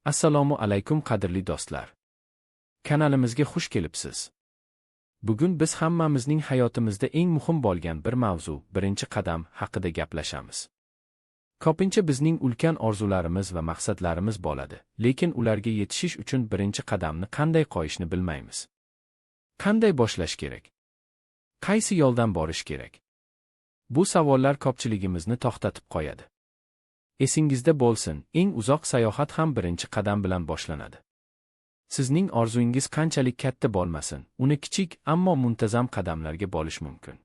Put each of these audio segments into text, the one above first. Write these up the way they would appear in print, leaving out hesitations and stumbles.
Assalomu alaykum qadrli do'stlar. Kanalimizga xush kelibsiz. Bugun biz hammamizning hayotimizda eng muhim bo'lgan bir mavzu, birinchi qadam haqida gaplashamiz. Ko'pincha bizning ulkan orzularimiz va maqsadlarimiz bo'ladi, lekin ularga yetishish uchun birinchi qadamni qanday qo'yishni bilmaymiz. Qanday boshlash kerak? Qaysi yo'ldan borish kerak? Bu savollar ko'pchiligimizni to'xtatib qo'yadi. Esingizda bo'lsin, eng uzoq sayohat ham birinchi qadam bilan boshlanadi. Sizning orzungiz qanchalik katta bo'lmasin, uni kichik ammo muntazam qadamlarga bo'lish mumkin.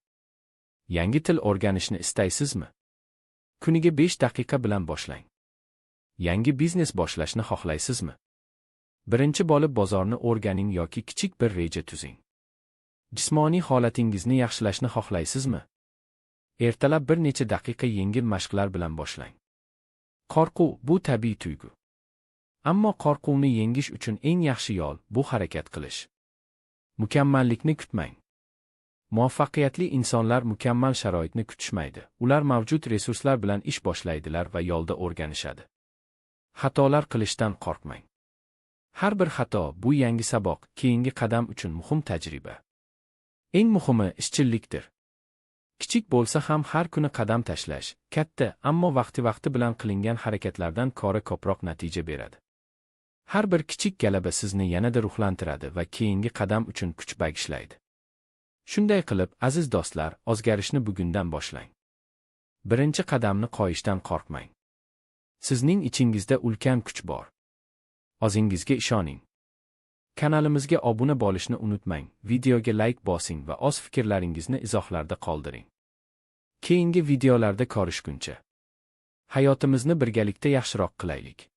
Yangi til o'rganishni istaysizmi? Kuniga 5 daqiqa bilan boshlang. Yangi biznes boshlashni xohlaysizmi? Birinchi bo'lib bozorni o'rganing yoki kichik bir reja tuzing. Jismoniy holatingizni yaxshilashni xohlaysizmi? Ertalab bir necha daqiqa yengil mashqlar bilan boshlang. Qo'rquv bu tabiiy tuyg'u. Ammo qo'rquvni yengish uchun eng yaxshi yo'l bu harakat qilish. Mukammallikni kutmang. Muvaffaqiyatli insonlar mukammal sharoitni kutishmaydi. Ular mavjud resurslar bilan ish boshlaydilar va yo'lda o'rganishadi. Xatolar qilishdan qo'rqmang. Har bir xato bu yangi saboq, keyingi qadam uchun muhim tajriba. Eng muhimi ishchillikdir. Kichik bo'lsa ham har kuni qadam tashlash, katta, ammo vaqti bilan qilingan harakatlardan ko'ra ko'proq natija beradi. Har bir kichik g'alaba sizni yanada ruhlantiradi va keyingi qadam uchun kuch bag'ishlaydi. Shunday qilib, aziz do'stlar, o'zgarishni bugundan boshlang. Birinchi qadamni qo'yishdan qo'rqmang. Sizning ichingizda ulkan kuch bor. O'zingizga ishoning. Kanalimizga obuna bo'lishni unutmang, videoga like bosing va o'z fikrlaringizni izohlarda qoldiring. Keyingi videolarda ko'rishguncha hayotimizni birgalikda yaxshiroq qilaylik.